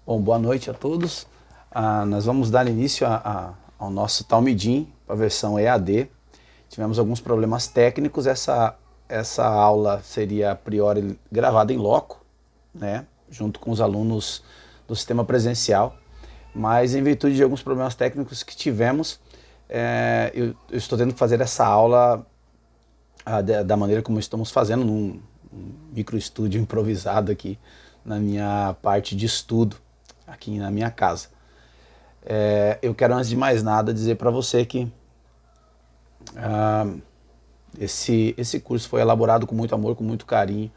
Bom, boa noite a todos. Nós vamos dar início ao nosso Talmidim, para a versão EAD. Tivemos alguns problemas técnicos. Essa aula seria a priori gravada em loco, né, junto com os alunos do sistema presencial. Mas em virtude de alguns problemas técnicos que tivemos, eu estou tendo que fazer essa aula da maneira como estamos fazendo, num micro estúdio improvisado aqui na minha parte de estudo, aqui na minha casa. Eu quero, antes de mais nada, dizer para você que esse curso foi elaborado com muito amor, com muito carinho.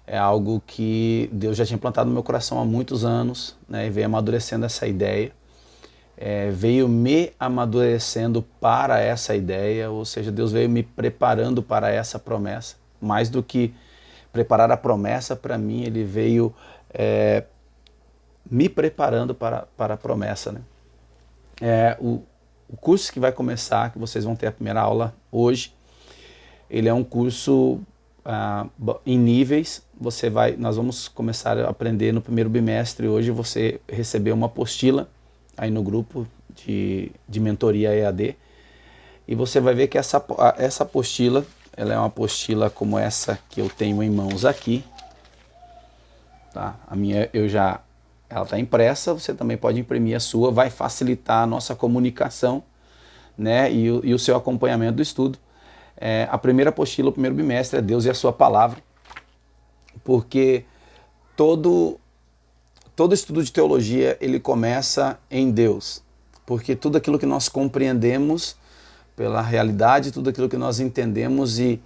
É algo que Deus já tinha plantado no meu coração há muitos anos, né, e veio amadurecendo essa ideia. Veio me amadurecendo para essa ideia, ou seja, Deus veio me preparando para essa promessa. Mais do que preparar a promessa para mim, Ele veio me preparando para a promessa, né? O curso que vai começar, que vocês vão ter a primeira aula hoje, ele é um curso em níveis. Nós vamos começar a aprender no primeiro bimestre. Hoje você recebeu uma apostila aí no grupo de mentoria EAD, e você vai ver que essa apostila, ela é uma apostila como essa que eu tenho em mãos aqui, tá? A minha ela está impressa. Você também pode imprimir a sua, vai facilitar a nossa comunicação, né, e o seu acompanhamento do estudo. A primeira apostila, o primeiro bimestre, é Deus e a sua palavra, porque todo estudo de teologia, ele começa em Deus, porque tudo aquilo que nós compreendemos pela realidade, tudo aquilo que nós entendemos e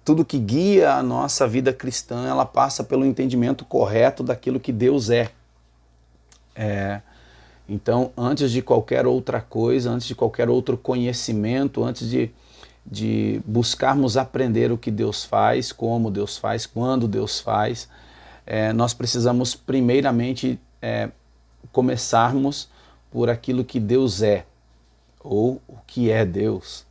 tudo que guia a nossa vida cristã, ela passa pelo entendimento correto daquilo que Deus é. Então, antes de qualquer outra coisa, antes de qualquer outro conhecimento, antes de buscarmos aprender o que Deus faz, como Deus faz, quando Deus faz, nós precisamos primeiramente começarmos por aquilo que Deus é, ou o que é Deus.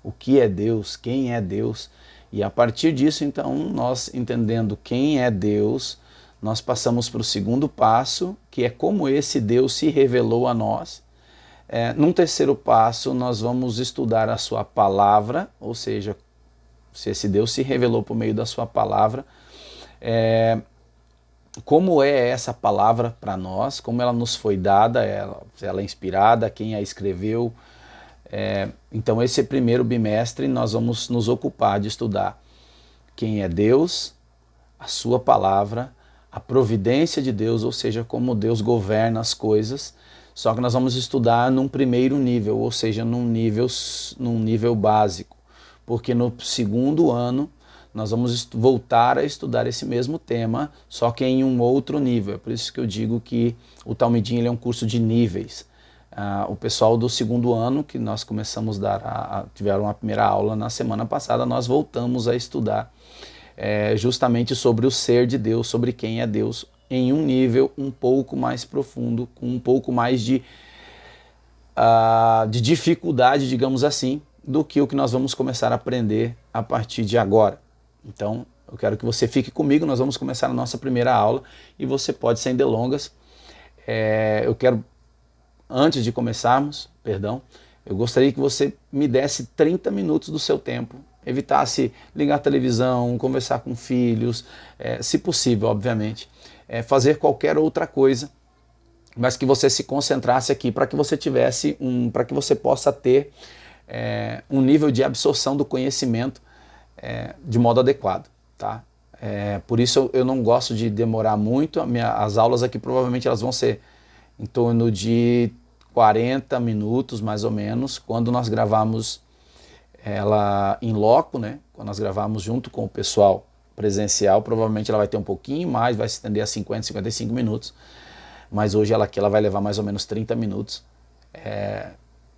O que é Deus, quem é Deus, e a partir disso, então, nós entendendo quem é Deus, nós passamos para o segundo passo, que é como esse Deus se revelou a nós. Num terceiro passo, nós vamos estudar a sua palavra, ou seja, se esse Deus se revelou por meio da sua palavra, como é essa palavra para nós, como ela nos foi dada, ela é inspirada, quem a escreveu. Então esse primeiro bimestre nós vamos nos ocupar de estudar quem é Deus, a sua palavra, a providência de Deus, ou seja, como Deus governa as coisas. Só que nós vamos estudar num primeiro nível, ou seja, num nível básico, porque no segundo ano nós vamos voltar a estudar esse mesmo tema, só que em um outro nível. É por isso que eu digo que o Talmidim, ele é um curso de níveis. O pessoal do segundo ano, que nós começamos tiveram a primeira aula na semana passada, nós voltamos a estudar justamente sobre o ser de Deus, sobre quem é Deus, em um nível um pouco mais profundo, com um pouco mais de dificuldade, digamos assim, do que o que nós vamos começar a aprender a partir de agora. Então, eu quero que você fique comigo. Nós vamos começar a nossa primeira aula e você pode, sem delongas, eu quero, antes de começarmos, eu gostaria que você me desse 30 minutos do seu tempo, evitasse ligar a televisão, conversar com filhos, se possível, obviamente, fazer qualquer outra coisa, mas que você se concentrasse aqui para que você para que você possa ter um nível de absorção do conhecimento de modo adequado, tá? Por isso eu não gosto de demorar muito. As aulas aqui provavelmente elas vão ser em torno de 40 minutos, mais ou menos, quando nós gravamos ela em loco, né? Quando nós gravamos junto com o pessoal presencial, provavelmente ela vai ter um pouquinho mais, vai se estender a 50, 55 minutos, mas hoje ela vai levar mais ou menos 30 minutos,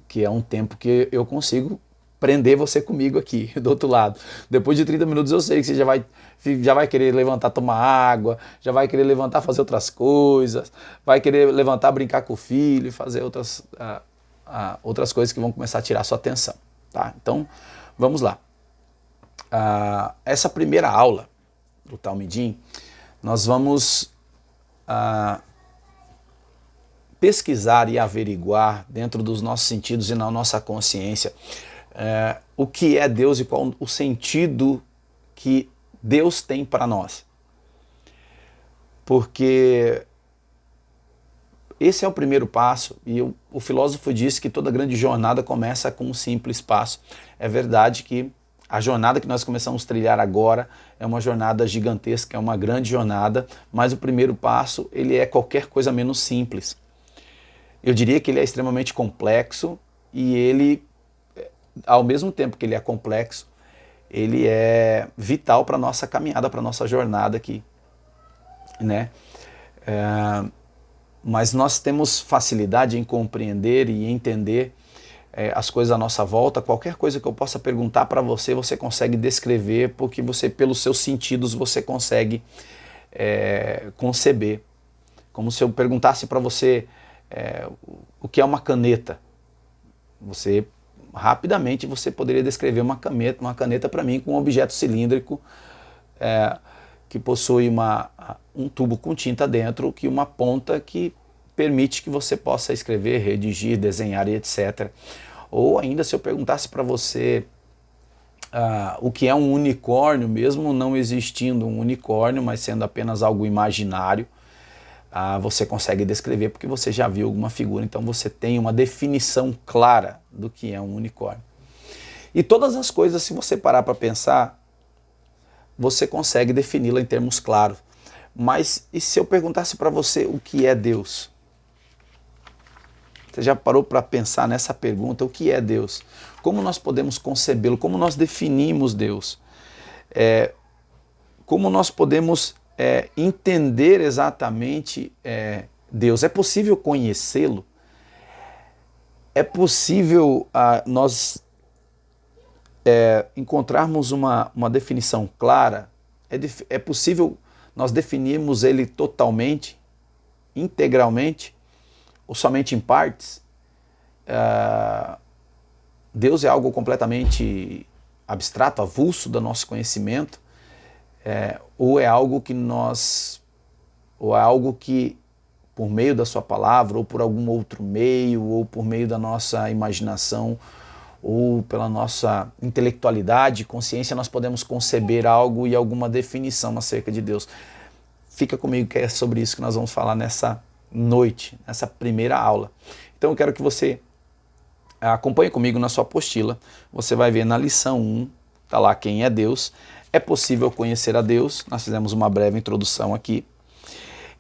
que é um tempo que eu consigo prender você comigo aqui, do outro lado. Depois de 30 minutos eu sei que você já vai querer levantar, tomar água, já vai querer levantar, fazer outras coisas, vai querer levantar, brincar com o filho, fazer outras coisas que vão começar a tirar a sua atenção, tá? Então, vamos lá. Essa primeira aula do Talmidim, nós vamos pesquisar e averiguar dentro dos nossos sentidos e na nossa consciência o que é Deus e qual o sentido que Deus tem para nós. Porque esse é o primeiro passo, e o filósofo disse que toda grande jornada começa com um simples passo. É verdade que a jornada que nós começamos a trilhar agora é uma jornada gigantesca, é uma grande jornada, mas o primeiro passo ele é qualquer coisa menos simples. Eu diria que ele é extremamente complexo e ele, ao mesmo tempo que ele é complexo, ele é vital para a nossa caminhada, para a nossa jornada aqui, né? Mas nós temos facilidade em compreender e entender as coisas à nossa volta. Qualquer coisa que eu possa perguntar para você, você consegue descrever, porque você, pelos seus sentidos, você consegue conceber. Como se eu perguntasse para você o que é uma caneta. Você, rapidamente, você poderia descrever uma caneta para mim com um objeto cilíndrico que possui um tubo com tinta dentro, que uma ponta que permite que você possa escrever, redigir, desenhar e etc. Ou ainda se eu perguntasse para você o que é um unicórnio, mesmo não existindo um unicórnio, mas sendo apenas algo imaginário, você consegue descrever porque você já viu alguma figura, então você tem uma definição clara do que é um unicórnio. E todas as coisas, se você parar para pensar, você consegue defini-la em termos claros. Mas e se eu perguntasse para você o que é Deus? Você já parou para pensar nessa pergunta? O que é Deus? Como nós podemos concebê-lo? Como nós definimos Deus? Como nós podemos entender exatamente Deus? É possível conhecê-lo? É possível nós encontrarmos uma definição clara? É possível nós definirmos ele totalmente, integralmente, ou somente em partes? Deus é algo completamente abstrato, avulso do nosso conhecimento, ou é algo que por meio da sua palavra, ou por algum outro meio, ou por meio da nossa imaginação, ou pela nossa intelectualidade, consciência, nós podemos conceber algo e alguma definição acerca de Deus. Fica comigo que é sobre isso que nós vamos falar nessa noite, nessa primeira aula. Então eu quero que você acompanhe comigo na sua apostila. Você vai ver na lição 1, está lá quem é Deus. É possível conhecer a Deus, nós fizemos uma breve introdução aqui.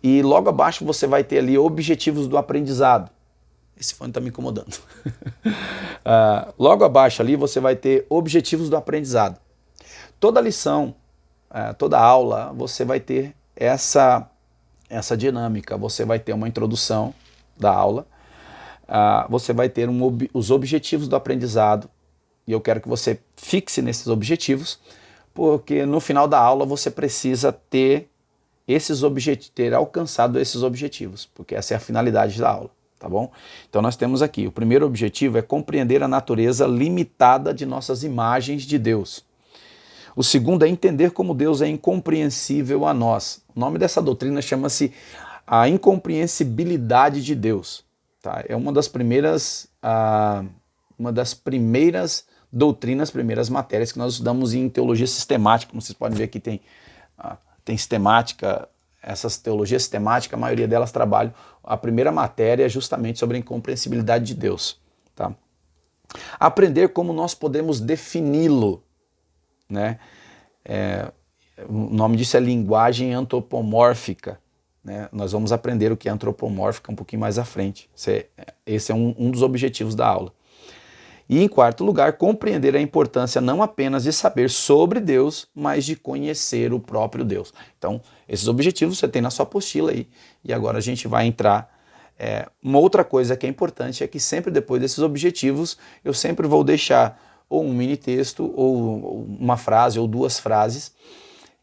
E logo abaixo você vai ter ali objetivos do aprendizado. Esse fone está me incomodando. Logo abaixo ali você vai ter objetivos do aprendizado. Toda lição, toda aula, você vai ter essa dinâmica. Você vai ter uma introdução da aula, você vai ter os objetivos do aprendizado, e eu quero que você fixe nesses objetivos, porque no final da aula você precisa ter alcançado esses objetivos, porque essa é a finalidade da aula, tá bom? Então nós temos aqui, o primeiro objetivo é compreender a natureza limitada de nossas imagens de Deus. O segundo é entender como Deus é incompreensível a nós. O nome dessa doutrina chama-se a incompreensibilidade de Deus. Tá? É uma das primeiras doutrinas, primeiras matérias que nós estudamos em teologia sistemática. Como vocês podem ver aqui tem sistemática, essas teologias sistemáticas, a maioria delas trabalham. A primeira matéria é justamente sobre a incompreensibilidade de Deus. Tá? Aprender como nós podemos defini-lo. Né? O nome disso é linguagem antropomórfica. Né? Nós vamos aprender o que é antropomórfica um pouquinho mais à frente. Esse é um dos objetivos da aula. E em quarto lugar, compreender a importância não apenas de saber sobre Deus, mas de conhecer o próprio Deus. Então, esses objetivos você tem na sua apostila aí. E agora a gente vai entrar. Uma outra coisa que é importante é que sempre depois desses objetivos, eu sempre vou deixar ou um mini texto, ou uma frase, ou duas frases,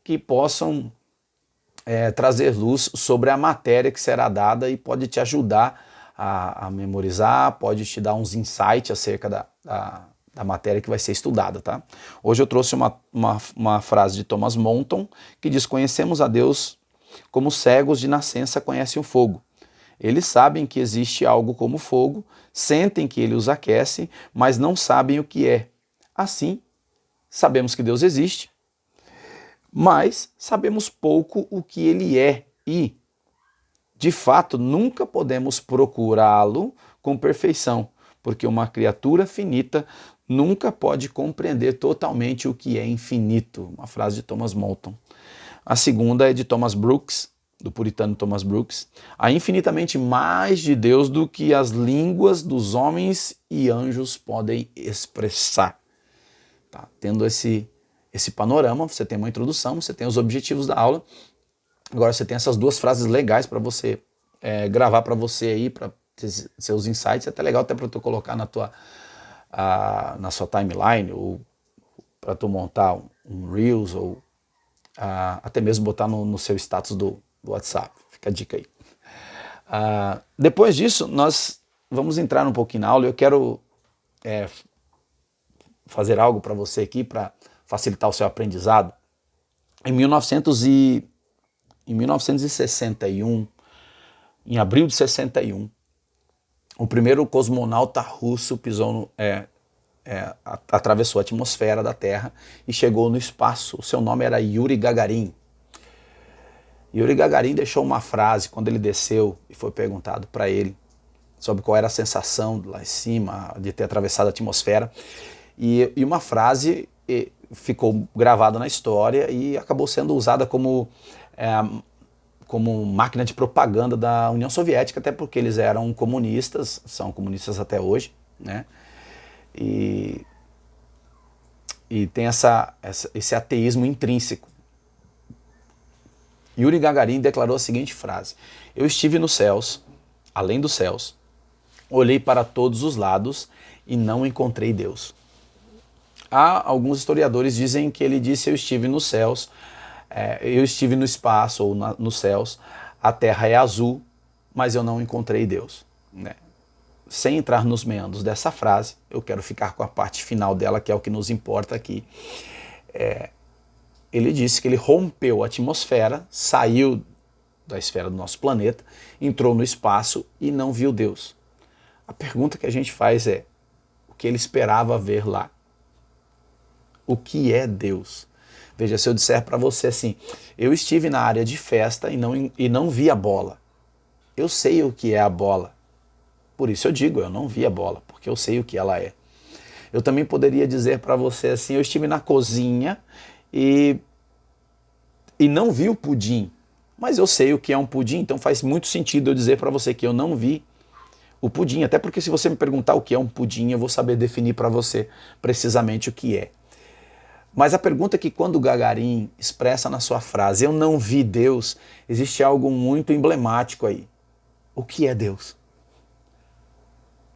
que possam trazer luz sobre a matéria que será dada e pode te ajudar a memorizar, pode te dar uns insights acerca da matéria que vai ser estudada. Tá? Hoje eu trouxe uma frase de Thomas Monton, que diz: conhecemos a Deus como cegos de nascença conhecem o fogo. Eles sabem que existe algo como fogo, sentem que ele os aquece, mas não sabem o que é. Assim, sabemos que Deus existe, mas sabemos pouco o que ele é e, de fato, nunca podemos procurá-lo com perfeição, porque uma criatura finita nunca pode compreender totalmente o que é infinito. Uma frase de Thomas Merton. A segunda é de Thomas Brooks, do puritano Thomas Brooks. Há infinitamente mais de Deus do que as línguas dos homens e anjos podem expressar. Tá? Tendo esse panorama, você tem uma introdução, você tem os objetivos da aula. Agora você tem essas duas frases legais para você gravar para você aí, para seus insights. É até legal até para tu colocar na sua timeline, ou para tu montar um Reels, ou até mesmo botar no seu status do WhatsApp. Fica a dica aí. Depois disso, nós vamos entrar um pouquinho na aula. Eu quero fazer algo para você aqui, para facilitar o seu aprendizado. Em 1961, em abril de 61, o primeiro cosmonauta russo atravessou a atmosfera da Terra e chegou no espaço. O seu nome era Yuri Gagarin. Yuri Gagarin deixou uma frase quando ele desceu e foi perguntado para ele sobre qual era a sensação lá em cima de ter atravessado a atmosfera. E uma frase ficou gravada na história e acabou sendo usada como máquina de propaganda da União Soviética, até porque eles eram comunistas, são comunistas até hoje, né? E tem esse ateísmo intrínseco. Yuri Gagarin declarou a seguinte frase: eu estive nos céus, além dos céus, olhei para todos os lados e não encontrei Deus. Há alguns historiadores dizem que ele disse: eu estive nos céus, eu estive no espaço ou nos céus, a terra é azul, mas eu não encontrei Deus. Né? Sem entrar nos meandros dessa frase, eu quero ficar com a parte final dela, que é o que nos importa aqui. Ele disse que ele rompeu a atmosfera, saiu da esfera do nosso planeta, entrou no espaço e não viu Deus. A pergunta que a gente faz é: o que ele esperava ver lá? O que é Deus? Veja, se eu disser para você assim: eu estive na área de festa e não vi a bola. Eu sei o que é a bola. Por isso eu digo, eu não vi a bola, porque eu sei o que ela é. Eu também poderia dizer para você assim: eu estive na cozinha e não vi o pudim, mas eu sei o que é um pudim, então faz muito sentido eu dizer para você que eu não vi o pudim, até porque se você me perguntar o que é um pudim, eu vou saber definir para você precisamente o que é. Mas a pergunta é que quando Gagarin expressa na sua frase, eu não vi Deus, existe algo muito emblemático aí. O que é Deus?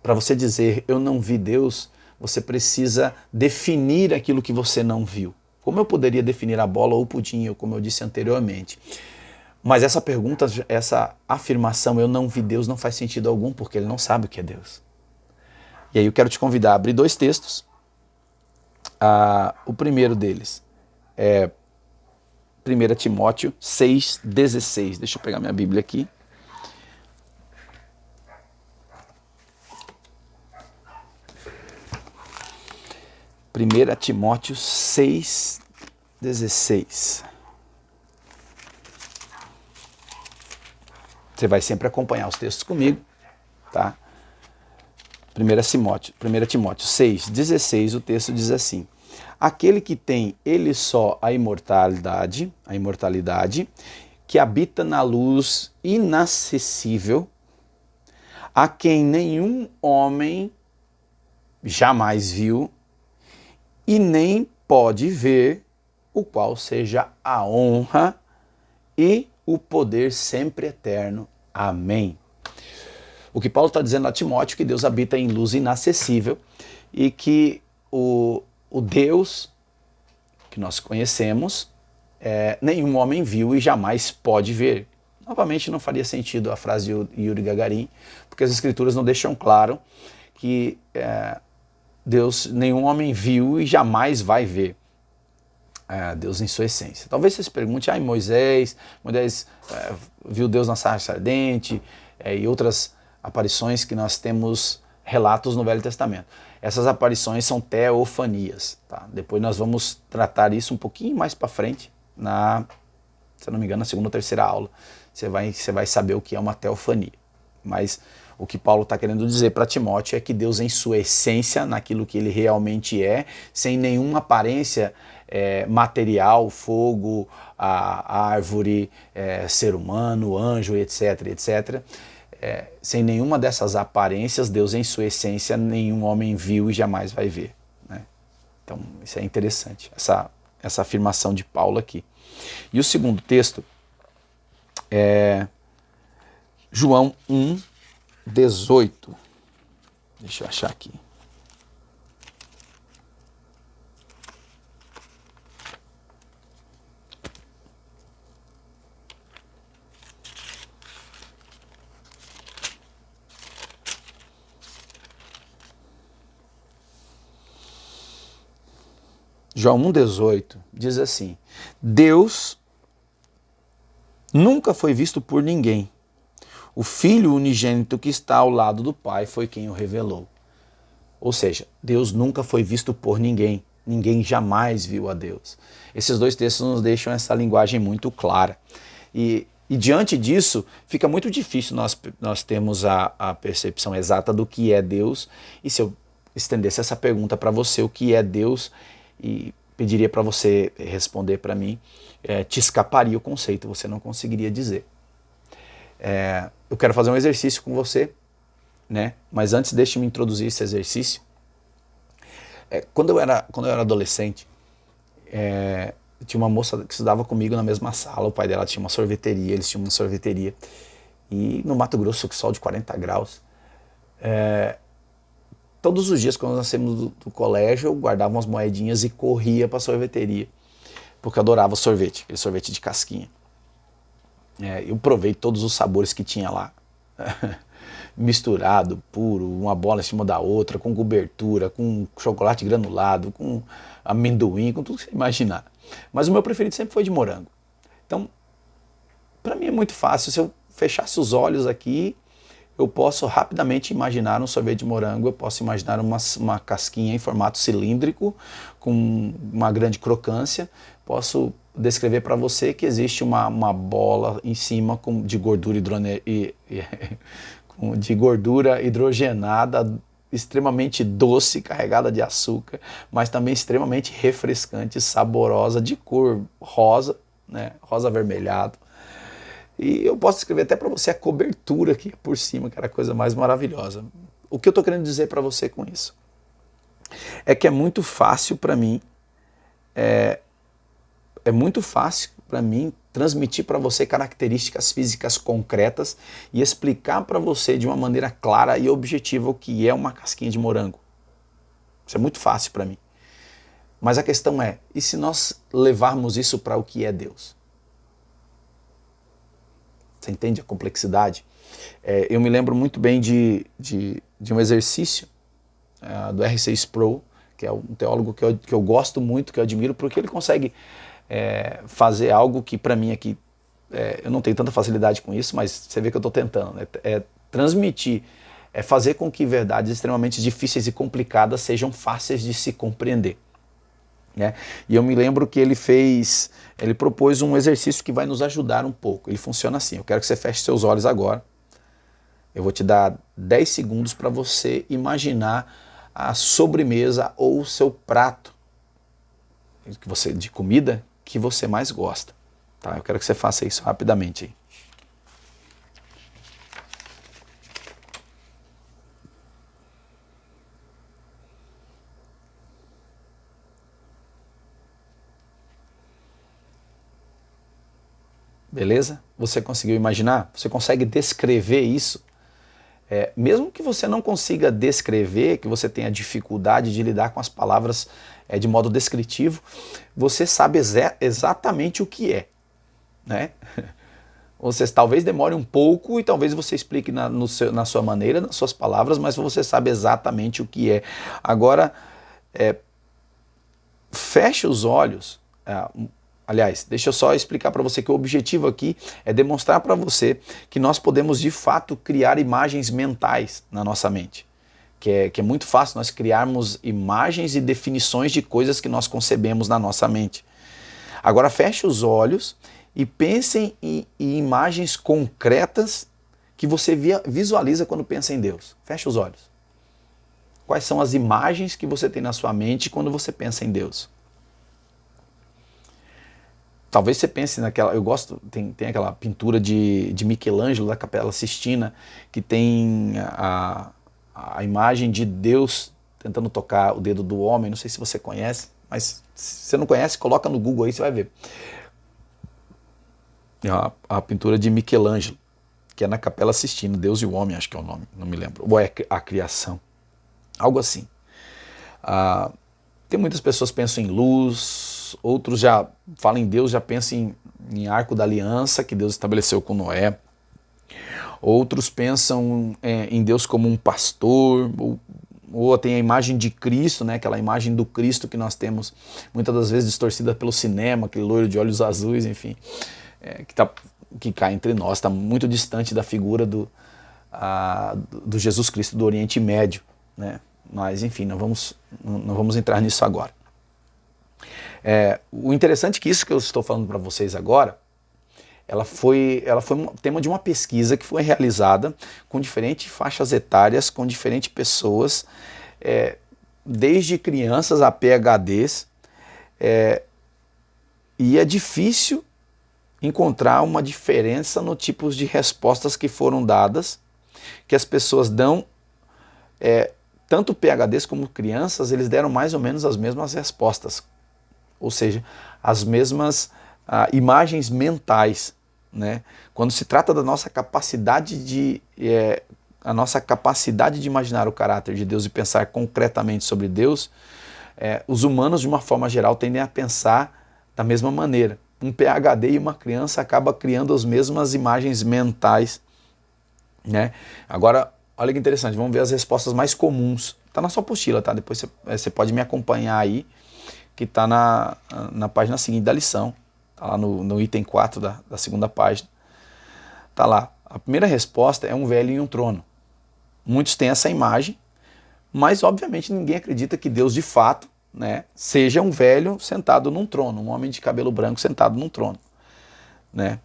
Para você dizer eu não vi Deus, você precisa definir aquilo que você não viu. Como eu poderia definir a bola ou o pudim, como eu disse anteriormente? Mas essa pergunta, essa afirmação, eu não vi Deus, não faz sentido algum, porque ele não sabe o que é Deus. E aí eu quero te convidar a abrir dois textos. O primeiro deles é 1 Timóteo 6,16. Deixa eu pegar minha Bíblia aqui. Primeira Timóteo 6,16. Você vai sempre acompanhar os textos comigo, tá? 1 Timóteo 6,16, o texto diz assim: aquele que tem ele só a imortalidade, que habita na luz inacessível, a quem nenhum homem jamais viu e nem pode ver, o qual seja a honra e o poder sempre eterno. Amém. O que Paulo está dizendo a Timóteo é que Deus habita em luz inacessível e que o Deus que nós conhecemos, nenhum homem viu e jamais pode ver. Novamente, não faria sentido a frase de Yuri Gagarin, porque as Escrituras não deixam claro que Deus, nenhum homem viu e jamais vai ver. Deus em sua essência. Talvez você se pergunte, Moisés viu Deus na sarça ardente e outras aparições que nós temos relatos no Velho Testamento. Essas aparições são teofanias. Tá? Depois nós vamos tratar isso um pouquinho mais para frente, se eu não me engano, na segunda ou terceira aula. Você vai saber o que é uma teofania. Mas o que Paulo está querendo dizer para Timóteo é que Deus em sua essência, naquilo que ele realmente é, sem nenhuma aparência material, fogo, a árvore, ser humano, anjo, etc, etc. Sem nenhuma dessas aparências, Deus em sua essência, nenhum homem viu e jamais vai ver. Né? Então isso é interessante, essa afirmação de Paulo aqui. E o segundo texto é João 1:18. Deixa eu achar aqui. João 1:18 diz assim: Deus nunca foi visto por ninguém. O Filho unigênito que está ao lado do Pai foi quem o revelou. Ou seja, Deus nunca foi visto por ninguém. Ninguém jamais viu a Deus. Esses dois textos nos deixam essa linguagem muito clara. E diante disso, fica muito difícil nós termos a percepção exata do que é Deus. E se eu estendesse essa pergunta para você, o que é Deus, e pediria para você responder para mim, te escaparia o conceito, você não conseguiria dizer. Eu quero fazer um exercício com você, né? Mas antes deixe-me introduzir esse exercício. Quando eu era adolescente, tinha uma moça que estudava comigo na mesma sala, o pai dela tinha uma sorveteria, eles tinham uma sorveteria, e no Mato Grosso, que sol de 40 graus, todos os dias quando nós saímos do colégio, eu guardava umas moedinhas e corria para a sorveteria, porque eu adorava sorvete, aquele sorvete de casquinha. Eu provei todos os sabores que tinha lá, misturado, puro, uma bola em cima da outra, com cobertura, com chocolate granulado, com amendoim, com tudo que você imaginar. Mas o meu preferido sempre foi de morango. Então, para mim é muito fácil. Se eu fechasse os olhos aqui, eu posso rapidamente imaginar um sorvete de morango, eu posso imaginar uma casquinha em formato cilíndrico, com uma grande crocância, posso descrever para você que existe uma bola em cima de gordura hidrogenada, extremamente doce, carregada de açúcar, mas também extremamente refrescante, saborosa, de cor rosa, né, rosa avermelhado. E eu posso escrever até para você a cobertura aqui por cima, que era a coisa mais maravilhosa. O que eu estou querendo dizer para você com isso? É que é muito fácil para mim, transmitir para você características físicas concretas e explicar para você de uma maneira clara e objetiva o que é uma casquinha de morango. Isso é muito fácil para mim. Mas a questão é, e se nós levarmos isso para o que é Deus? Você entende a complexidade? Eu me lembro muito bem de um exercício do R.C. Sproul, que é um teólogo que eu gosto muito, que eu admiro, porque ele consegue fazer algo que para mim aqui, eu não tenho tanta facilidade com isso, mas você vê que eu estou tentando, né? Transmitir, fazer com que verdades extremamente difíceis e complicadas sejam fáceis de se compreender. E eu me lembro que ele propôs um exercício que vai nos ajudar um pouco. Ele funciona assim: eu quero que você feche seus olhos agora. Eu vou te dar 10 segundos para você imaginar a sobremesa ou o seu prato de comida que você mais gosta. Tá? Eu quero que você faça isso rapidamente aí. Beleza? Você conseguiu imaginar? Você consegue descrever isso? Mesmo que você não consiga descrever, que você tenha dificuldade de lidar com as palavras de modo descritivo, você sabe exatamente o que é. Né? Você talvez demore um pouco e talvez você explique na sua maneira, nas suas palavras, mas você sabe exatamente o que é. Agora, feche os olhos Aliás, deixa eu só explicar para você que o objetivo aqui é demonstrar para você que nós podemos de fato criar imagens mentais na nossa mente. Que é muito fácil nós criarmos imagens e definições de coisas que nós concebemos na nossa mente. Agora feche os olhos e pensem em imagens concretas que você visualiza quando pensa em Deus. Feche os olhos. Quais são as imagens que você tem na sua mente quando você pensa em Deus? Talvez você pense naquela, eu gosto, tem aquela pintura de Michelangelo da Capela Sistina, que tem a imagem de Deus tentando tocar o dedo do homem. Não sei se você conhece, mas se você não conhece, coloca no Google aí, você vai ver. A pintura de Michelangelo, que é na Capela Sistina, Deus e o Homem, acho que é o nome, não me lembro. Ou é a Criação, algo assim. Tem muitas pessoas que pensam em luz, outros já falam em Deus, já pensam em Arco da Aliança, que Deus estabeleceu com Noé. Outros pensam em Deus como um pastor, ou tem a imagem de Cristo, né? Aquela imagem do Cristo que nós temos muitas das vezes distorcida pelo cinema, aquele loiro de olhos azuis, enfim, que cai entre nós, está muito distante da figura do Jesus Cristo do Oriente Médio, né? Mas enfim, não vamos entrar nisso agora. O interessante é que isso que eu estou falando para vocês agora, ela foi um tema de uma pesquisa que foi realizada com diferentes faixas etárias, com diferentes pessoas, desde crianças a PhDs, e é difícil encontrar uma diferença no tipo de respostas que foram dadas, que as pessoas dão, tanto PhDs como crianças, eles deram mais ou menos as mesmas respostas, ou seja, as mesmas imagens mentais, né? Quando se trata da nossa capacidade de imaginar o caráter de Deus e pensar concretamente sobre Deus, os humanos de uma forma geral tendem a pensar da mesma maneira. Um PhD e uma criança acaba criando as mesmas imagens mentais, né? Agora, olha que interessante, vamos ver as respostas mais comuns. Está na sua apostila, tá? Depois você pode me acompanhar aí, que está na página seguinte da lição. Está lá no item 4 da segunda página. Está lá. A primeira resposta é um velho em um trono. Muitos têm essa imagem, mas obviamente ninguém acredita que Deus de fato, né, seja um velho sentado num trono, um homem de cabelo branco sentado num trono, né?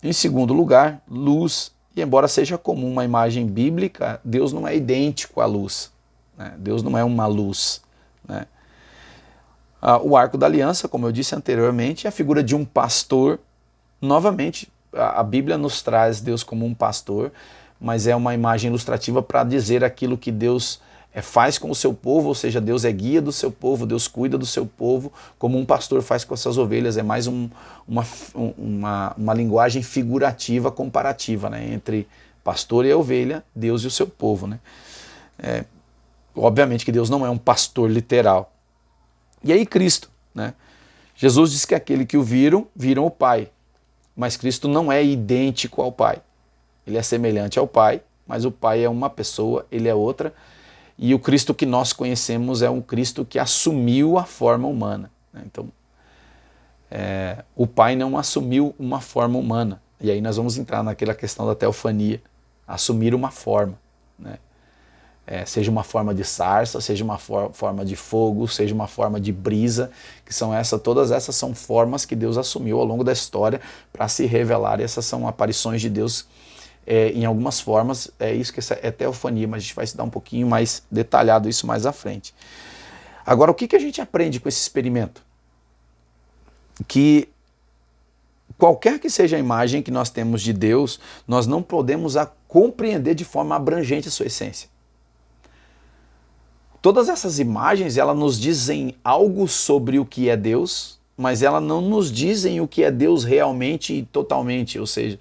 Em segundo lugar, luz. E embora seja comum uma imagem bíblica, Deus não é idêntico à luz, né? Deus não é uma luz, né? O Arco da Aliança, como eu disse anteriormente, é a figura de um pastor. Novamente, a Bíblia nos traz Deus como um pastor, mas é uma imagem ilustrativa para dizer aquilo que Deus faz com o seu povo, ou seja, Deus é guia do seu povo, Deus cuida do seu povo, como um pastor faz com as suas ovelhas. É mais uma linguagem figurativa, comparativa, né, entre pastor e a ovelha, Deus e o seu povo, né? Obviamente que Deus não é um pastor literal. E aí Cristo, né? Jesus diz que aquele que o viram o Pai, mas Cristo não é idêntico ao Pai. Ele é semelhante ao Pai, mas o Pai é uma pessoa, ele é outra. E o Cristo que nós conhecemos é um Cristo que assumiu a forma humana, né? Então, o Pai não assumiu uma forma humana. E aí nós vamos entrar naquela questão da teofania, assumir uma forma, né? Seja uma forma de sarça, seja uma forma de fogo, seja uma forma de brisa, que são todas essas são formas que Deus assumiu ao longo da história para se revelar. E essas são aparições de Deus em algumas formas. Isso que é teofania, mas a gente vai estudar um pouquinho mais detalhado isso mais à frente. Agora, o que a gente aprende com esse experimento? Que qualquer que seja a imagem que nós temos de Deus, nós não podemos compreender de forma abrangente a sua essência. Todas essas imagens, elas nos dizem algo sobre o que é Deus, mas elas não nos dizem o que é Deus realmente e totalmente, ou seja,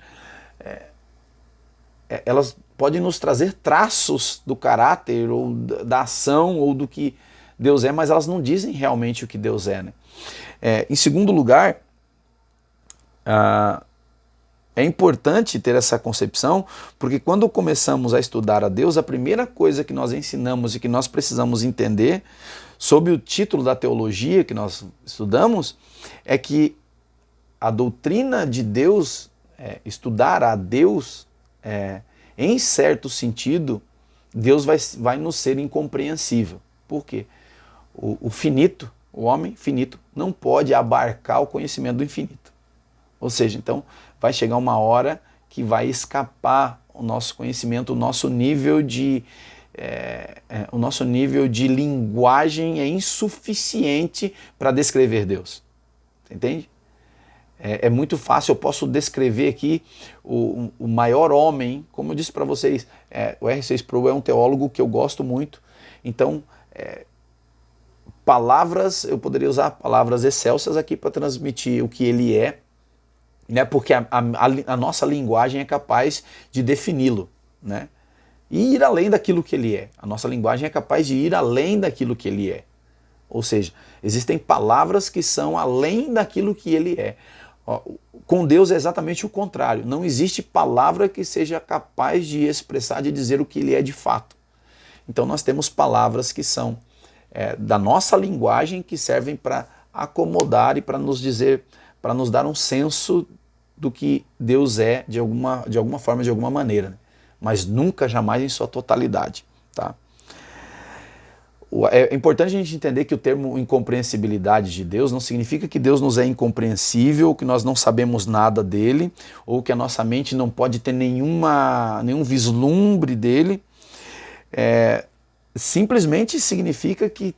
elas podem nos trazer traços do caráter, ou da ação, ou do que Deus é, mas elas não dizem realmente o que Deus é, né? Em segundo lugar, É importante ter essa concepção, porque quando começamos a estudar a Deus, a primeira coisa que nós ensinamos e que nós precisamos entender, sob o título da teologia que nós estudamos, é que a doutrina de Deus, estudar a Deus, em certo sentido, Deus vai nos ser incompreensível. Por quê? O finito, o homem finito, não pode abarcar o conhecimento do infinito. Ou seja, então vai chegar uma hora que vai escapar o nosso conhecimento, o nosso nível de linguagem é insuficiente para descrever Deus. Você entende? É muito fácil, eu posso descrever aqui o maior homem, como eu disse para vocês, o R6 Pro é um teólogo que eu gosto muito, então eu poderia usar palavras excelsas aqui para transmitir o que ele é, né, porque a nossa linguagem é capaz de defini-lo, né, e ir além daquilo que ele é. A nossa linguagem é capaz de ir além daquilo que ele é. Ou seja, existem palavras que são além daquilo que ele é. Com Deus é exatamente o contrário. Não existe palavra que seja capaz de expressar, de dizer o que ele é de fato. Então nós temos palavras que são da nossa linguagem, que servem para acomodar e para nos dizer, para nos dar um senso do que Deus é de alguma forma, de alguma maneira, né? Mas nunca, jamais em sua totalidade, tá? É importante a gente entender que o termo incompreensibilidade de Deus não significa que Deus nos é incompreensível, que nós não sabemos nada dele, ou que a nossa mente não pode ter nenhum vislumbre dele. Simplesmente significa que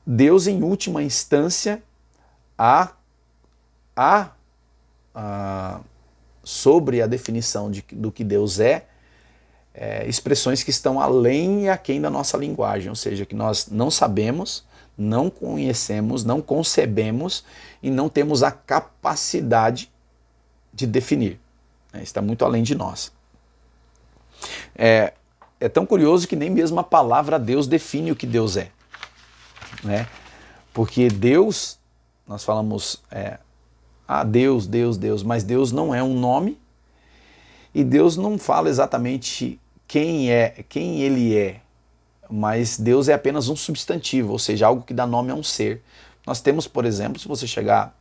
Deus, em última instância, sobre a definição do que Deus expressões que estão além e aquém da nossa linguagem, ou seja, que nós não sabemos, não conhecemos, não concebemos e não temos a capacidade de definir. Está muito além de nós. É tão curioso que nem mesmo a palavra Deus define o que Deus é, né? Porque Deus, nós falamos Deus, Deus, Deus, mas Deus não é um nome e Deus não fala exatamente quem ele é, mas Deus é apenas um substantivo, ou seja, algo que dá nome a um ser. Nós temos, por exemplo, se você chegar,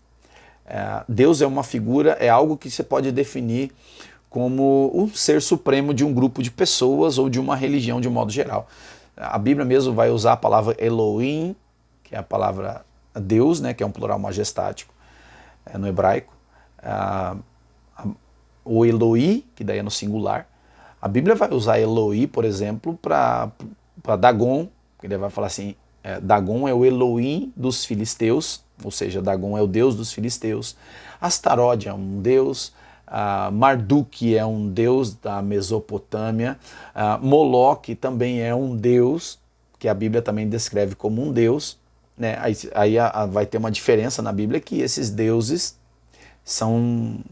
Deus é uma figura, é algo que você pode definir como um ser supremo de um grupo de pessoas ou de uma religião de um modo geral. A Bíblia mesmo vai usar a palavra Elohim, que é a palavra Deus, né, que é um plural majestático no hebraico, o Eloi, que daí é no singular. A Bíblia vai usar Eloi, por exemplo, para Dagon, que daí vai falar assim, Dagon é o Elohim dos filisteus, ou seja, Dagon é o deus dos filisteus. Astarode é um deus, Marduk é um deus da Mesopotâmia, Moloque também é um deus, que a Bíblia também descreve como um deus, né? Aí vai ter uma diferença na Bíblia, que esses deuses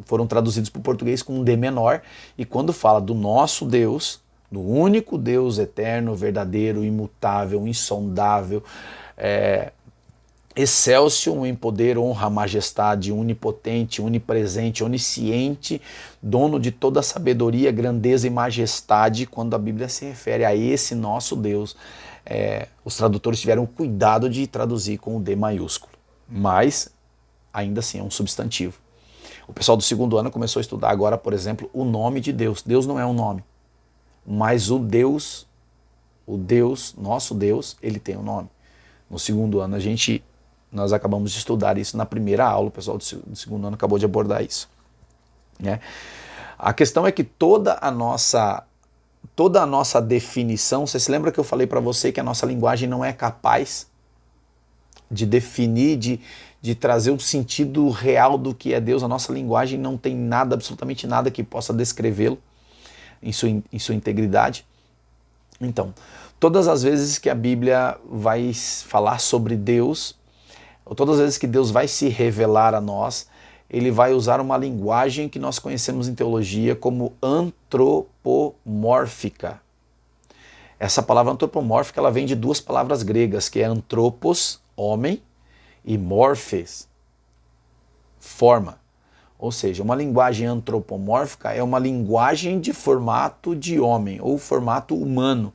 foram traduzidos para o português com um D menor, e quando fala do nosso Deus, do único Deus eterno, verdadeiro, imutável, insondável, excelsior em poder, honra, majestade, onipotente, onipresente, onisciente, dono de toda a sabedoria, grandeza e majestade, quando a Bíblia se refere a esse nosso Deus, os tradutores tiveram o cuidado de traduzir com o D maiúsculo, mas ainda assim é um substantivo. O pessoal do segundo ano começou a estudar agora, por exemplo, o nome de Deus. Deus não é um nome, mas o Deus, nosso Deus, ele tem um nome. No segundo ano nós acabamos de estudar isso na primeira aula, o pessoal do segundo ano acabou de abordar isso, né? A questão é que toda a nossa definição, você se lembra que eu falei para você que a nossa linguagem não é capaz de definir, de trazer um sentido real do que é Deus? A nossa linguagem não tem nada, absolutamente nada que possa descrevê-lo em sua integridade. Então, todas as vezes que a Bíblia vai falar sobre Deus, ou todas as vezes que Deus vai se revelar a nós, ele vai usar uma linguagem que nós conhecemos em teologia como antropomórfica. Essa palavra antropomórfica, ela vem de duas palavras gregas, que é antropos, homem, e morphes, forma. Ou seja, uma linguagem antropomórfica é uma linguagem de formato de homem ou formato humano.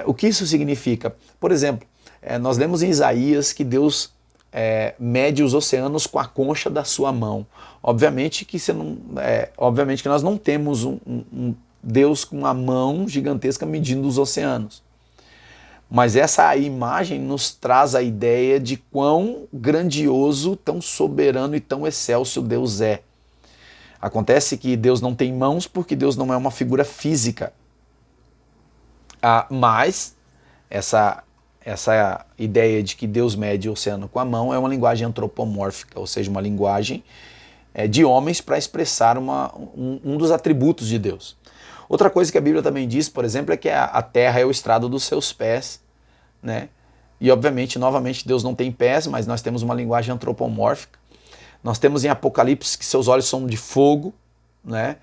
O que isso significa? Por exemplo, nós lemos em Isaías que Deus mede os oceanos com a concha da sua mão. Obviamente que, obviamente que nós não temos um Deus com uma mão gigantesca medindo os oceanos. Mas essa imagem nos traz a ideia de quão grandioso, tão soberano e tão excelso Deus é. Acontece que Deus não tem mãos porque Deus não é uma figura física. Mas essa ideia de que Deus mede o oceano com a mão é uma linguagem antropomórfica, ou seja, uma linguagem de homens para expressar um dos atributos de Deus. Outra coisa que a Bíblia também diz, por exemplo, é que a terra é o estrado dos seus pés, né? E obviamente, novamente, Deus não tem pés, mas nós temos uma linguagem antropomórfica. Nós temos em Apocalipse que seus olhos são de fogo, né?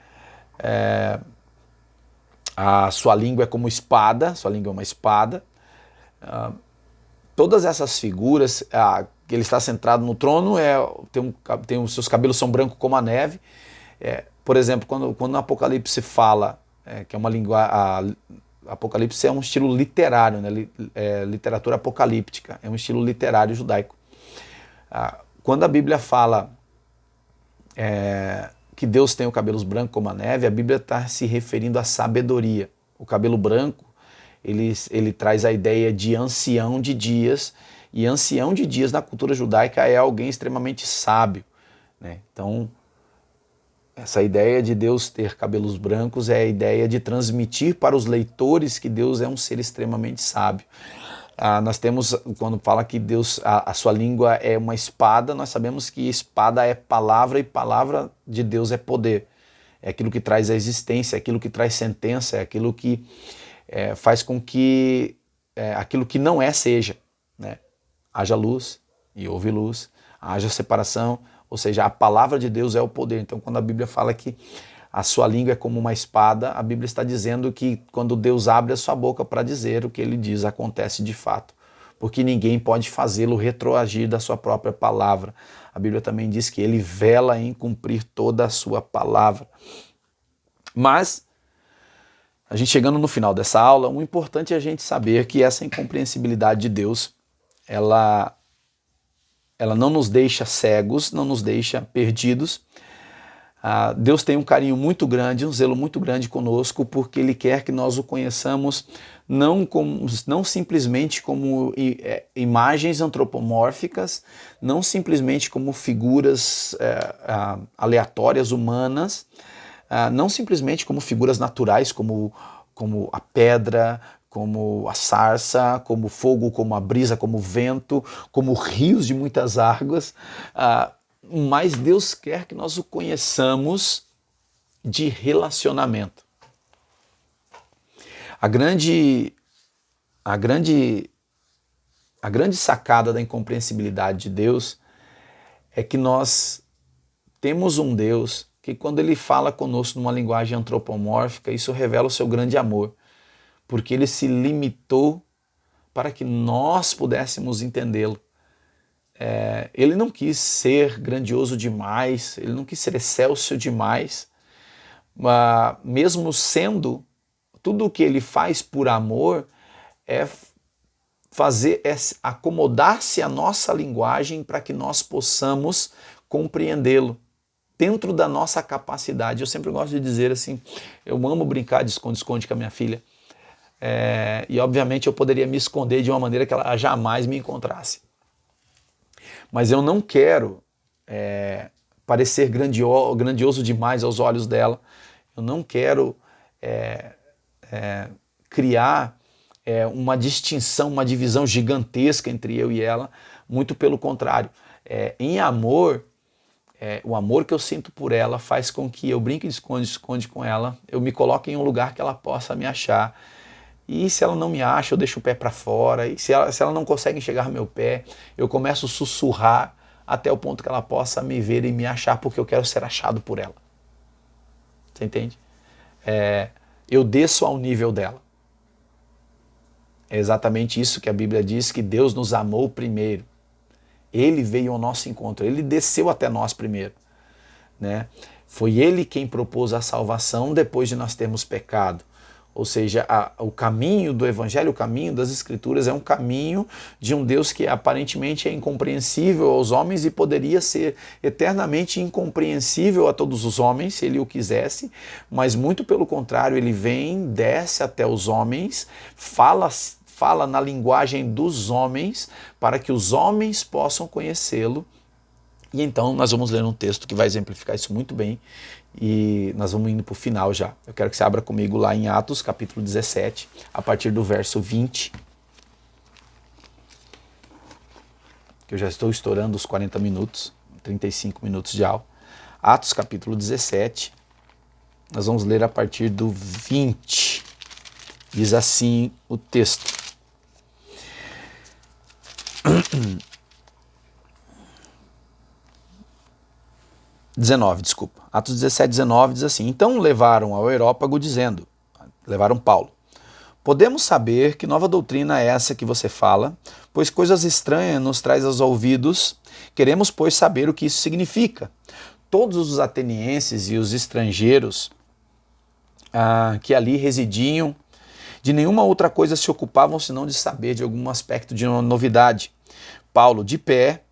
A sua língua é como espada, sua língua é uma espada. Todas essas figuras, que ele está sentado no trono, os seus cabelos são brancos como a neve. Por exemplo, quando no Apocalipse fala que é uma linguagem. Apocalipse é um estilo literário, né? Literatura apocalíptica, é um estilo literário judaico. Quando a Bíblia fala que Deus tem os cabelos brancos como a neve, a Bíblia está se referindo à sabedoria. O cabelo branco, ele traz a ideia de ancião de dias, e ancião de dias na cultura judaica é alguém extremamente sábio, né? Então, essa ideia de Deus ter cabelos brancos é a ideia de transmitir para os leitores que Deus é um ser extremamente sábio. Nós temos, quando fala que Deus, a sua língua é uma espada, nós sabemos que espada é palavra e palavra de Deus é poder. É aquilo que traz a existência, é aquilo que traz sentença, é aquilo que faz com que aquilo que não é seja, né? Haja luz e houve luz, haja separação. Ou seja, a palavra de Deus é o poder. Então, quando a Bíblia fala que a sua língua é como uma espada, a Bíblia está dizendo que quando Deus abre a sua boca para dizer o que ele diz, acontece de fato. Porque ninguém pode fazê-lo retroagir da sua própria palavra. A Bíblia também diz que ele vela em cumprir toda a sua palavra. Mas, a gente chegando no final dessa aula, o importante é a gente saber que essa incompreensibilidade de Deus, ela não nos deixa cegos, não nos deixa perdidos. Deus tem um carinho muito grande, um zelo muito grande conosco, porque Ele quer que nós o conheçamos não simplesmente como imagens antropomórficas, não simplesmente como figuras aleatórias humanas, não simplesmente como figuras naturais, como a pedra, como a sarça, como o fogo, como a brisa, como o vento, como rios de muitas águas, mas Deus quer que nós o conheçamos de relacionamento. A grande sacada da incompreensibilidade de Deus é que nós temos um Deus que, quando Ele fala conosco numa linguagem antropomórfica, isso revela o seu grande amor, porque Ele se limitou para que nós pudéssemos entendê-lo. Ele não quis ser grandioso demais, Ele não quis ser excelso demais, mas mesmo sendo, tudo o que Ele faz por amor é acomodar-se à nossa linguagem para que nós possamos compreendê-lo dentro da nossa capacidade. Eu sempre gosto de dizer assim, eu amo brincar de esconde-esconde com a minha filha, e obviamente eu poderia me esconder de uma maneira que ela jamais me encontrasse. Mas eu não quero parecer grandioso demais aos olhos dela. Eu não quero criar uma distinção, uma divisão gigantesca entre eu e ela. Muito pelo contrário. Em amor, o amor que eu sinto por ela faz com que eu brinque de esconde-esconde com ela, eu me coloque em um lugar que ela possa me achar. E se ela não me acha, eu deixo o pé para fora. E se ela não consegue enxergar meu pé, eu começo a sussurrar até o ponto que ela possa me ver e me achar, porque eu quero ser achado por ela. Você entende? Eu desço ao nível dela. É exatamente isso que a Bíblia diz, que Deus nos amou primeiro. Ele veio ao nosso encontro, Ele desceu até nós primeiro. né? Foi ele quem propôs a salvação depois de nós termos pecado. Ou seja, o caminho do Evangelho, o caminho das Escrituras é um caminho de um Deus que aparentemente é incompreensível aos homens e poderia ser eternamente incompreensível a todos os homens, se ele o quisesse, mas muito pelo contrário, ele vem, desce até os homens, fala na linguagem dos homens, para que os homens possam conhecê-lo. E então nós vamos ler um texto que vai exemplificar isso muito bem, e nós vamos indo para o final já. Eu quero que você abra comigo lá em Atos, capítulo 17, a partir do verso 20, que eu já estou estourando os 40 minutos, 35 minutos de aula. Atos, capítulo 17, nós vamos ler a partir do 20. Diz assim o texto. Atos 17, 19 diz assim: Então levaram ao Areópago dizendo, levaram Paulo, podemos saber que nova doutrina é essa que você fala, pois coisas estranhas nos traz aos ouvidos, queremos, pois, saber o que isso significa. Todos os atenienses e os estrangeiros que ali residiam, de nenhuma outra coisa se ocupavam senão de saber de algum aspecto de uma novidade. Paulo, de pé,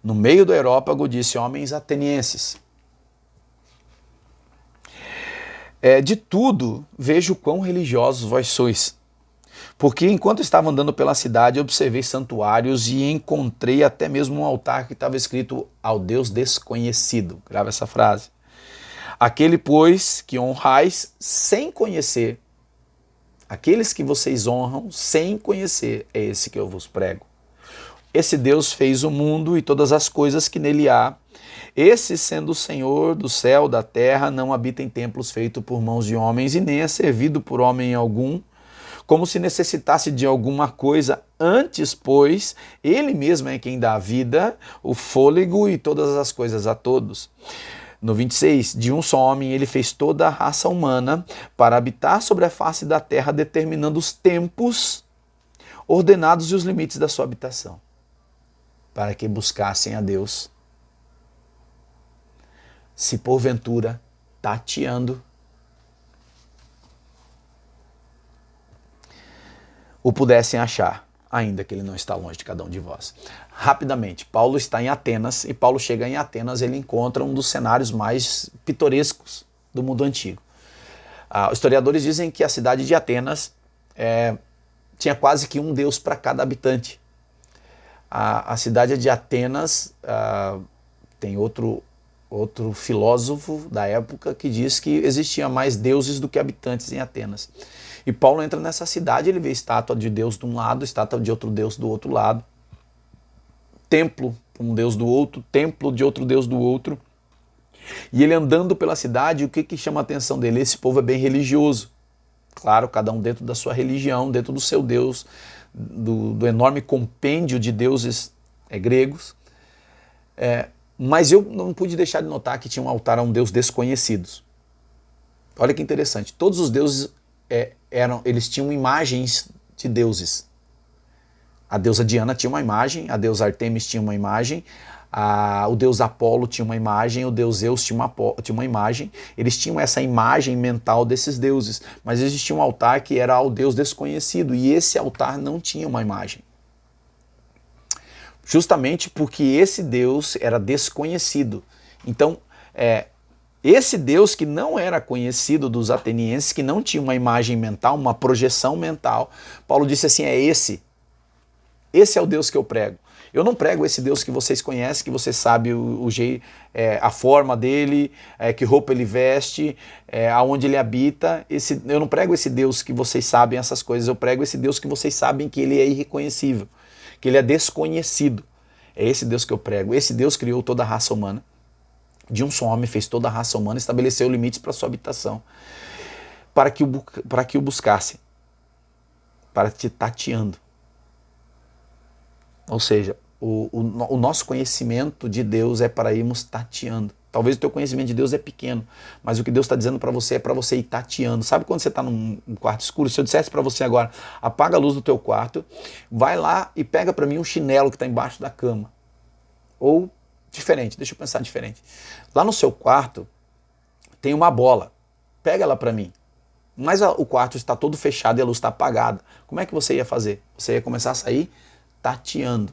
no meio do Areópago, disse: homens atenienses, de tudo vejo quão religiosos vós sois. Porque enquanto estava andando pela cidade, observei santuários e encontrei até mesmo um altar que estava escrito ao Deus desconhecido. Grava essa frase. Aquele, pois, que honrais sem conhecer, aqueles que vocês honram sem conhecer, é esse que eu vos prego. Esse Deus fez o mundo e todas as coisas que nele há. Esse, sendo o Senhor do céu, da terra, não habita em templos feitos por mãos de homens e nem é servido por homem algum, como se necessitasse de alguma coisa. Antes, pois, ele mesmo é quem dá a vida, o fôlego e todas as coisas a todos. No 26, de um só homem ele fez toda a raça humana para habitar sobre a face da terra, determinando os tempos ordenados e os limites da sua habitação, para que buscassem a Deus, se porventura, tateando, o pudessem achar, ainda que ele não está longe de cada um de vós. Rapidamente, Paulo está em Atenas, e Paulo chega em Atenas, ele encontra um dos cenários mais pitorescos do mundo antigo. Os historiadores dizem que a cidade de Atenas tinha quase que um deus para cada habitante. A cidade de Atenas, tem outro filósofo da época que diz que existia mais deuses do que habitantes em Atenas. E Paulo entra nessa cidade, ele vê estátua de Deus de um lado, estátua de outro Deus do outro lado, templo um Deus do outro, templo de outro Deus do outro. E ele andando pela cidade, o que chama a atenção dele? Esse povo é bem religioso. Claro, cada um dentro da sua religião, dentro do seu Deus, do enorme compêndio de deuses gregos. Mas eu não pude deixar de notar que tinha um altar a um Deus desconhecido. Olha que interessante. Todos os deuses eles tinham imagens de deuses. A deusa Diana tinha uma imagem, a deusa Artemis tinha uma imagem, o deus Apolo tinha uma imagem, o deus Zeus tinha uma imagem. Eles tinham essa imagem mental desses deuses, mas existia um altar que era ao Deus desconhecido, e esse altar não tinha uma imagem. Justamente porque esse Deus era desconhecido. Então, esse Deus que não era conhecido dos atenienses, que não tinha uma imagem mental, uma projeção mental, Paulo disse assim, esse é o Deus que eu prego. Eu não prego esse Deus que vocês conhecem, que você sabe a forma dele, que roupa ele veste, aonde ele habita. Eu não prego esse Deus que vocês sabem essas coisas, eu prego esse Deus que vocês sabem que ele é irreconhecível, que ele é desconhecido. É esse Deus que eu prego. Esse Deus criou toda a raça humana. De um só homem fez toda a raça humana, estabeleceu limites para sua habitação, para que o buscasse, para te tateando. Ou seja, o nosso conhecimento de Deus é para irmos tateando. Talvez o teu conhecimento de Deus é pequeno, mas o que Deus está dizendo para você é para você ir tateando. Sabe quando você está num quarto escuro? Se eu dissesse para você agora, apaga a luz do teu quarto, vai lá e pega para mim um chinelo que está embaixo da cama. Ou Diferente, deixa eu pensar diferente. Lá no seu quarto tem uma bola. Pega ela para mim. Mas o quarto está todo fechado e a luz está apagada. Como é que você ia fazer? Você ia começar a sair tateando,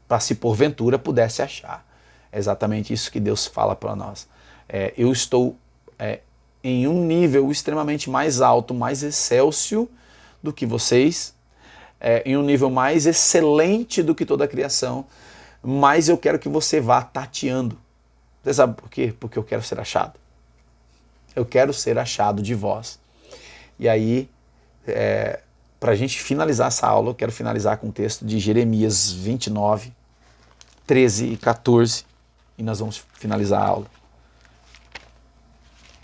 para se porventura pudesse achar. É exatamente isso que Deus fala para nós. Eu estou em um nível extremamente mais alto, mais excelso do que vocês, em um nível mais excelente do que toda a criação, mas eu quero que você vá tateando. Você sabe por quê? Porque eu quero ser achado. Eu quero ser achado de vós. E aí, para a gente finalizar essa aula, eu quero finalizar com o texto de Jeremias 29, 13 e 14, e nós vamos finalizar a aula.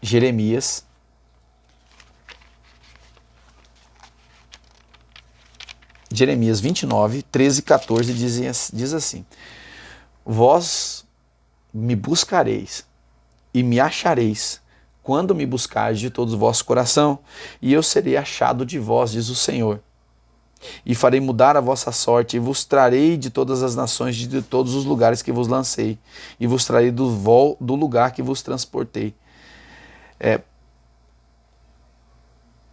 Jeremias 29, 13 e 14 diz assim: Vós me buscareis e me achareis, quando me buscardes de todo o vosso coração, e eu serei achado de vós, diz o Senhor. E farei mudar a vossa sorte, e vos trarei de todas as nações, de todos os lugares que vos lancei, e vos trarei do lugar que vos transportei.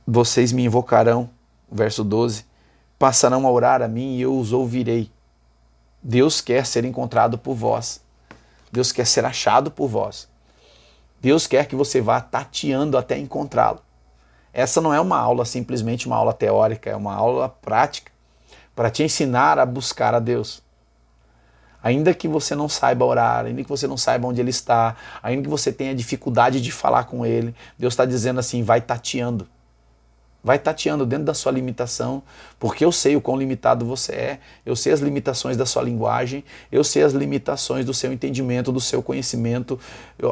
Vocês me invocarão, verso 12, passarão a orar a mim e eu os ouvirei. Deus quer ser encontrado por vós. Deus quer ser achado por vós. Deus quer que você vá tateando até encontrá-lo. Essa não é uma aula, simplesmente uma aula teórica, é uma aula prática para te ensinar a buscar a Deus. Ainda que você não saiba orar, ainda que você não saiba onde Ele está, ainda que você tenha dificuldade de falar com Ele, Deus está dizendo assim, vai tateando. Vai tateando dentro da sua limitação, porque eu sei o quão limitado você é, eu sei as limitações da sua linguagem, eu sei as limitações do seu entendimento, do seu conhecimento.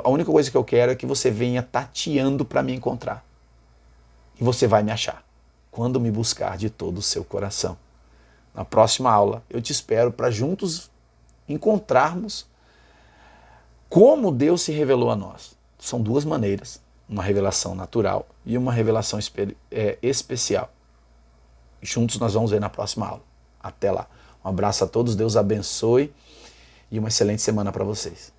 A única coisa que eu quero é que você venha tateando para me encontrar. E você vai me achar, quando me buscar de todo o seu coração. Na próxima aula, eu te espero para juntos encontrarmos como Deus se revelou a nós. São duas maneiras. Uma revelação natural e uma revelação especial. Juntos nós vamos ver na próxima aula. Até lá. Um abraço a todos, Deus abençoe e uma excelente semana para vocês.